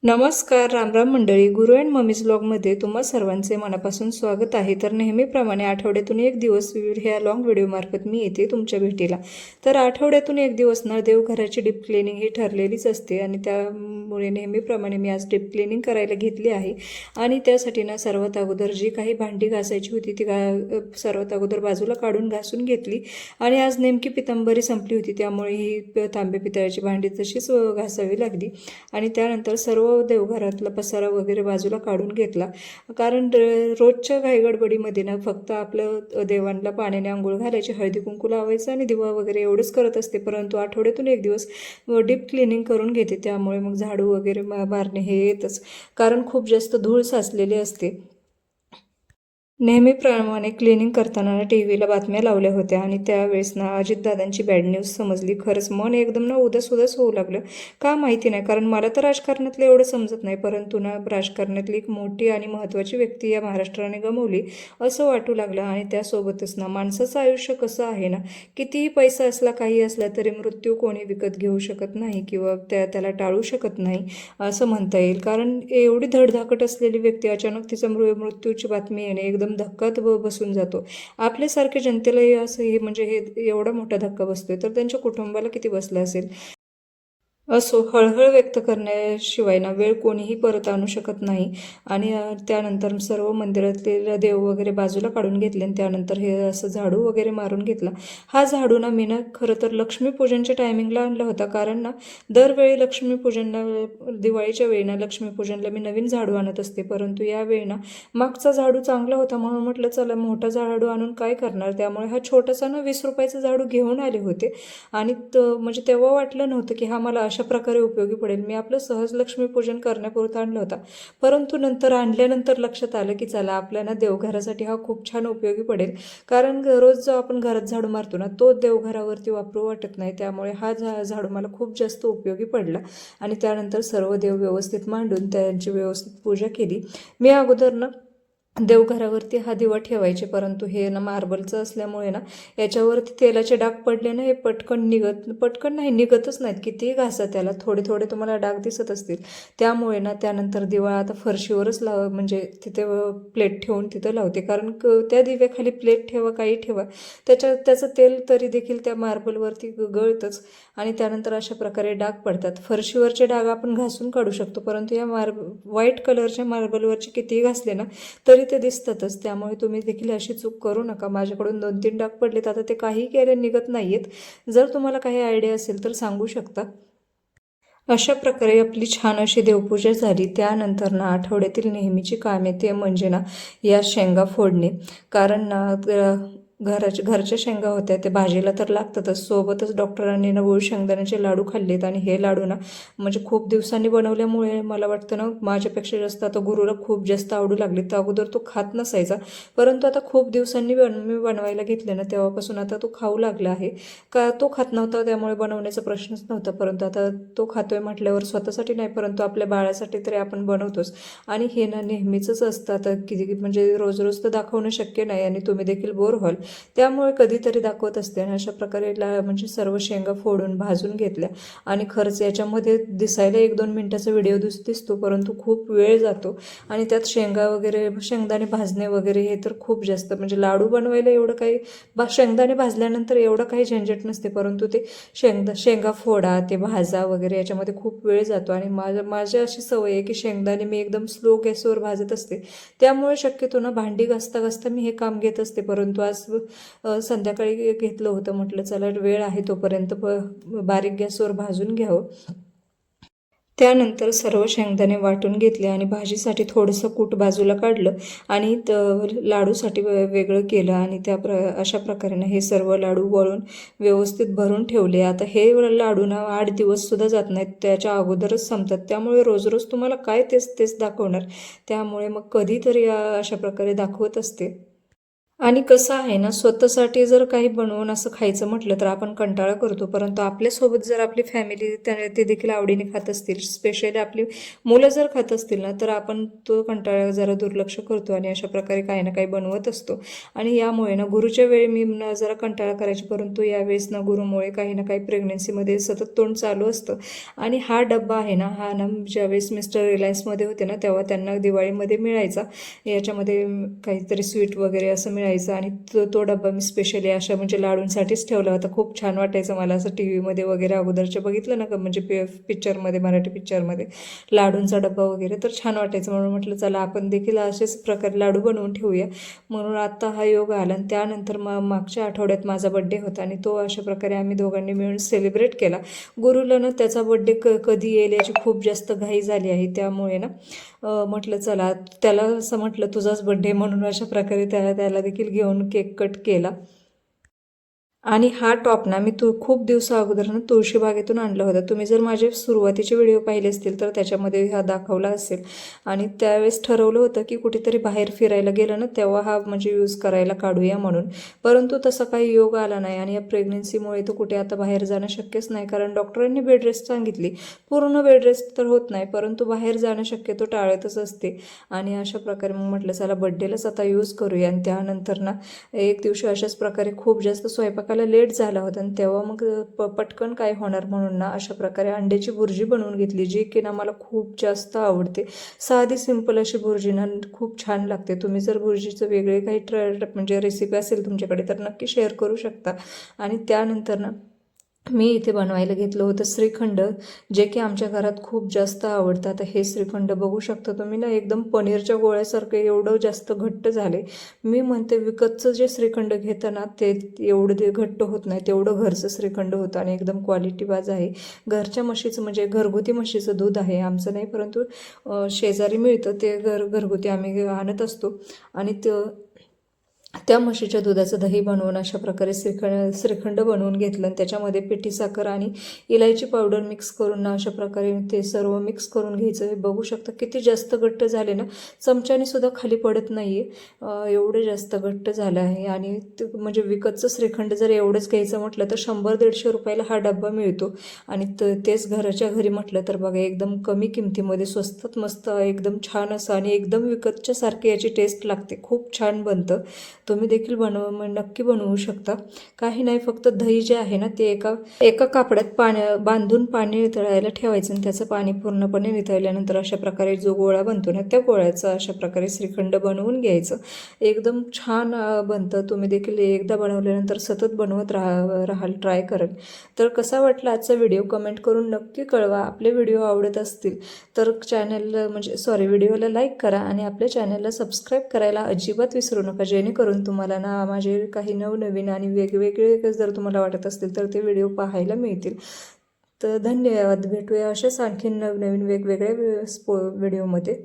नमस्कार, रामराम मंडळी. गुरु अँड मम्मीज ब्लॉगमध्ये तुम्हा सर्वांचे मनापासून स्वागत आहे. तर नेहमीप्रमाणे आठवड्यातून एक दिवस ह्या लॉंग व्हिडिओमार्फत मी येते तुमच्या भेटीला. तर आठवड्यातून एक दिवस ना देवघराची डीप क्लिनिंग ही ठरलेलीच असते आणि त्यामुळे नेहमीप्रमाणे मी आज डीप क्लिनिंग करायला घेतली आहे. आणि त्यासाठी ना सर्वात अगोदर जी काही भांडी घासायची होती ती सर्वात अगोदर बाजूला काढून घासून घेतली. आणि आज नेमकी पितांबरी संपली होती, त्यामुळे ही तांबे पितळाची भांडी तशीच घासावी लागली. आणि त्यानंतर सर्व देवघरातला पसारा वगैरे बाजूला काढून घेतला. कारण रोजच्या घाईगडबडीमध्ये ना फक्त आपलं देवांना पाण्याने आंघोळ घालायची, हळदी कुंकू लावायचं आणि दिवा वगैरे एवढंच करत असते. परंतु आठवड्यातून एक दिवस डीप क्लिनिंग करून घेते, त्यामुळे मग झाडू वगैरे मारणे हे येतच, कारण खूप जास्त धूळ साचलेली असते. नेहमीप्रमाणे क्लिनिंग करताना टी व्हीला बातम्या लावल्या होत्या आणि त्यावेळेस ना अजितदादांची बॅड न्यूज समजली. खरंच मन एकदम ना उदास होऊ लागलं. का माहिती नाही, कारण मला तर राजकारणातलं एवढं समजत नाही, परंतु ना राजकारणातली एक मोठी आणि महत्त्वाची व्यक्ती या महाराष्ट्राने गमावली असं वाटू लागलं. आणि त्यासोबतच ना माणसाचं आयुष्य कसं आहे ना, कितीही पैसा असला काही असला तरी मृत्यू कोणी विकत घेऊ शकत नाही किंवा त्याला टाळू शकत नाही असं म्हणता येईल. कारण एवढी धडधाकट असलेली व्यक्ती अचानक तिचा मृत्यूची बातमी येणे एकदम धक्कात बसून जातो. आपल्यासारख्या जनतेलाही असं हे म्हणजे हे एवढा मोठा धक्का बसतोय, तर त्यांच्या कुटुंबाला किती बसला असेल. असो, हळहळ व्यक्त करण्याशिवाय ना वेळ कोणीही परत आणू शकत नाही. आणि त्यानंतर सर्व मंदिरातले देव वगैरे बाजूला काढून घेतले आणि त्यानंतर हे असं झाडू वगैरे मारून घेतला. हा झाडू ना मी ना खरं तर लक्ष्मीपूजनच्या टायमिंगला आणला होता, कारण ना दरवेळी लक्ष्मीपूजनला दिवाळीच्या वेळी ना लक्ष्मीपूजनला मी नवीन झाडू आणत असते. परंतु यावेळी ना मागचा झाडू चांगला होता म्हणून म्हटलं चला मोठा झाडू आणून काय करणार, त्यामुळे हा छोटासा ना 20 रुपयाचा झाडू घेऊन आले होते. आणि म्हणजे तेव्हा वाटलं नव्हतं की हा मला अशा प्रकारे उपयोगी पडेल. मी आपलं सहज लक्ष्मीपूजन करण्यापुरता आणलं होता, परंतु नंतर आणल्यानंतर लक्षात आलं की चला आपल्याला देवघरासाठी हा खूप छान उपयोगी पडेल. कारण रोज जो आपण घरात झाडू मारतो ना तो देवघरावरती वापरू वाटत नाही, त्यामुळे हा झाडू मला खूप जास्त उपयोगी पडला. आणि त्यानंतर सर्व देव व्यवस्थित मांडून त्यांची व्यवस्थित पूजा केली. मी अगोदर ना देवघरावरती हा दिवा ठेवायचे, परंतु हे ना मार्बलचं असल्यामुळे ना याच्यावरती तेलाचे डाग पडले ना हे पटकन नाही निघतच नाहीत. कितीही घासा त्याला थोडे थोडे तुम्हाला डाग दिसत असतील. त्यामुळे ना त्यानंतर दिवा आता फरशीवरच म्हणजे तिथे प्लेट ठेवून तिथं लावते, कारण त्या दिव्याखाली प्लेट ठेवा काही ठेवा त्याचं तेल तरी देखील त्या मार्बलवरती गळतंच. आणि त्यानंतर अशा प्रकारे डाग पडतात. फरशीवरचे डाग आपण घासून काढू शकतो, परंतु या व्हाईट कलरच्या मार्बलवरचे कितीही घासले ना तरी ते दिसतातच. त्यामुळे तुम्ही देखील अशी चूक करू नका. माझ्याकडून 2-3 डाग पडलेत, आता ते काही केले निघत नाहीयेत. जर तुम्हाला काही आयडिया असेल तर सांगू शकता. अशा प्रकारे आपली छान अशी देवपूजा झाली. त्यानंतर ना आठवड्यातील नेहमीची कामे ते म्हणजे ना या शेंगा फोडणे, कारण ना घरच्या शेंगा होत्या, ते भाजीला तर लागतातच. सोबतच डॉक्टरांनी ना गुळ शेंगदाण्याचे लाडू खाल्लेत आणि हे लाडू ना म्हणजे खूप दिवसांनी बनवल्यामुळे मला वाटतं ना माझ्यापेक्षा जास्त आता गुरुला खूप जास्त आवडू लागले. तर अगोदर तो खात नसायचा, परंतु आता खूप दिवसांनी मी बनवायला घेतले ना तेव्हापासून आता तो खाऊ लागला आहे. का तो खात नव्हता त्यामुळे बनवण्याचा प्रश्नच नव्हता, परंतु आता तो खातोय म्हटल्यावर स्वतःसाठी नाही परंतु आपल्या बाळासाठी तरी आपण बनवतोच. आणि हे ना नेहमीचंच असतं. आता किती म्हणजे रोज रोज तर दाखवणं शक्य नाही आणि तुम्ही देखील बोर व्हाल, त्यामुळे कधीतरी दाखवत असते. आणि अशा प्रकारे म्हणजे सर्व शेंगा फोडून भाजून घेतल्या. आणि खरंच याच्यामध्ये दिसायला 1-2 मिनिटाचा व्हिडिओ दिसतो, परंतु खूप वेळ जातो. आणि त्यात शेंगा वगैरे शेंगदाणे भाजणे वगैरे हे तर खूप जास्त म्हणजे लाडू बनवायला एवढं काही शेंगदाणे भाजल्यानंतर एवढं काही झंझट नसते, परंतु ते शेंगा फोडा ते भाजा वगैरे याच्यामध्ये खूप वेळ जातो. आणि माझी अशी सवय आहे की शेंगदाणे मी एकदम स्लो गॅसवर भाजत असते, त्यामुळे शक्यतो ना भांडी घासता घासता मी हे काम घेत असते. परंतु आज संध्याकाळी घेतलं होतं, म्हटलं चला वेळ आहे तोपर्यंत बारीक गॅसवर भाजून घ्यावं. त्यानंतर सर्व शेंगदाणे वाटून घेतले आणि भाजीसाठी थोडंसं कूट बाजूला काढलं आणि लाडूसाठी वेगळं केलं. आणि अशा प्रकारे हे सर्व लाडू वळून व्यवस्थित भरून ठेवले. आता हे लाडू ना 8 दिवससुद्धा जात नाहीत, त्याच्या अगोदरच संपतात. त्यामुळे रोज रोज तुम्हाला काय तेच दाखवणार, त्यामुळे मग कधीतरी अशा प्रकारे दाखवत असते. आणि कसं आहे ना, स्वतःसाठी जर काही बनवून असं खायचं म्हटलं तर आपण कंटाळा करतो, परंतु आपल्यासोबत जर आपली फॅमिली ते देखील आवडीने खात असतील, स्पेशली आपली मुलं जर खात असतील ना, तर आपण तो कंटाळा जरा दुर्लक्ष करतो आणि अशा प्रकारे काही ना काही बनवत असतो. आणि यामुळे ना गुरुच्या वेळी मी ना जरा कंटाळा करायची, परंतु यावेळेस ना गुरुमुळे काही ना काही प्रेग्नन्सीमध्ये सतत तोंड चालू असतं. आणि हा डब्बा आहे ना, हा ना ज्यावेळेस मिस्टर रिलायन्समध्ये होते ना, तेव्हा त्यांना दिवाळीमध्ये मिळायचा. याच्यामध्ये काहीतरी स्वीट वगैरे असं मिळायचं आणि तो डब्बा मी स्पेशली अशा म्हणजे लाडूंसाठीच ठेवला होता. खूप छान वाटायचं मला असं टी व्हीमध्ये वगैरे अगोदरच्या बघितलं ना का, म्हणजे पिक्चरमध्ये, मराठी पिक्चरमध्ये लाडूंचा डब्बा वगैरे, तर छान वाटायचं. म्हणून म्हटलं चला आपण देखील असेच प्रकारे लाडू बनवून ठेवूया. म्हणून आत्ता हा योग आला. आणि त्यानंतर मागच्या आठवड्यात माझा बड्डे होता आणि तो अशा प्रकारे आम्ही दोघांनी मिळून सेलिब्रेट केला. गुरुला ना त्याचा बड्डे कधी येईल याची खूप जास्त घाई झाली आहे, त्यामुळे ना म्हटलं चला त्याला असं म्हटलं तुझाच बड्डे म्हणून अशा प्रकारे त्याला देखील घेऊन केक कट केला. आणि हा टॉप ना मी खूप दिवसा अगोदर ना तुळशीबागेतून आणला होता. तुम्ही जर माझे सुरुवातीचे व्हिडिओ पाहिले असतील तर त्याच्यामध्ये हा दाखवला असेल. आणि त्यावेळेस ठरवलं होतं की कुठेतरी बाहेर फिरायला गेलं ना तेव्हा हा म्हणजे यूज करायला काढूया म्हणून, परंतु तसा काही योग आला नाही. आणि या प्रेग्नन्सीमुळे तो कुठे आता बाहेर जाणं शक्यच नाही, कारण डॉक्टरांनी बेड रेस्ट सांगितली. पूर्ण बेड रेस्ट तर होत नाही, परंतु बाहेर जाणं शक्यतो टाळतच असते. आणि अशा प्रकारे मग म्हटलं चला बड्डेलाच आता यूज करूया. आणि त्यानंतर ना एक दिवशी अशाच प्रकारे खूप जास्त स्वयंपाकाला लेट झाला होता आणि तेव्हा मग पटकन काय होणार म्हणून ना अशा प्रकारे अंड्याची भुर्जी बनवून घेतली, जी की ना मला खूप जास्त आवडते. साधी सिंपल अशी भुर्जी ना खूप छान लागते. तुम्ही जर भुर्जीचं वेगळे काही म्हणजे रेसिपी असेल तुमच्याकडे तर नक्की शेअर करू शकता. आणि त्यानंतर ना मी इथे बनवायला घेतलं होतं श्रीखंड, जे की आमच्या घरात खूप जास्त आवडतं. आता हे श्रीखंड बघू शकता तुम्ही ना, एकदम पनीरच्या गोळ्यासारखं एवढं जास्त घट्ट झाले. मी म्हणते विकतचं जे श्रीखंड घेतं ना ते एवढं ते घट्ट होत नाही, तेवढं घरचं श्रीखंड होतं आणि एकदम क्वालिटीबाज आहे. घरच्या म्हशीचं म्हणजे घरगुती म्हशीचं दूध आहे, आमचं नाही, परंतु शेजारी मिळतं ते घरगुती आम्ही आणत असतो. आणि त्या म्हशीच्या दुधाचं दही बनवून अशा प्रकारे श्रीखंड बनवून घेतलं आणि त्याच्यामध्ये पिठी साखर आणि इलायची पावडर मिक्स करून ना अशा प्रकारे ते सर्व मिक्स करून घ्यायचं. हे बघू शकता किती जास्त घट्ट झाले ना, चमच्याने सुद्धा खाली पडत नाही आहे, एवढे जास्त घट्ट झालं आहे. आणि म्हणजे विकतचं श्रीखंड जर एवढंच घ्यायचं म्हटलं तर 100-150 रुपयाला हा डब्बा मिळतो. आणि तेच घराच्या घरी म्हटलं तर बघा एकदम कमी किमतीमध्ये स्वस्तात मस्त एकदम छान असं आणि एकदम विकतच्या सारखी याची टेस्ट लागते. खूप छान बनतं. तुम्ही देखील नक्की बनवू शकता. काही नाही, फक्त दही जे आहे ना ते एका एका कापड्यात बांधून पाणी नितळायला ठेवायचं आणि त्याचं पाणी पूर्णपणे नितळल्यानंतर अशा प्रकारे जो गोळा बनतो ना त्या गोळ्याचा अशा प्रकारे श्रीखंड बनवून घ्यायचं. एकदम छान बनतं. तुम्ही देखील एकदा बनवल्यानंतर सतत बनवत राहाल, ट्राय कराल. तर कसा वाटला आजचा व्हिडिओ कमेंट करून नक्की कळवा. आपले व्हिडिओ आवडत असतील तर व्हिडिओला लाईक करा आणि आपल्या चॅनलला सबस्क्राईब करायला अजिबात विसरू नका, जेणेकरून तुम्हाला ना माझे काही नवनवीन आणि वेगवेगळे जर तुम्हाला वाटत असतील तर ते व्हिडिओ पाहायला मिळतील. तर धन्यवाद. भेटूया अशाच आणखीन नवनवीन वेगवेगळ्या व्हिडिओमध्ये.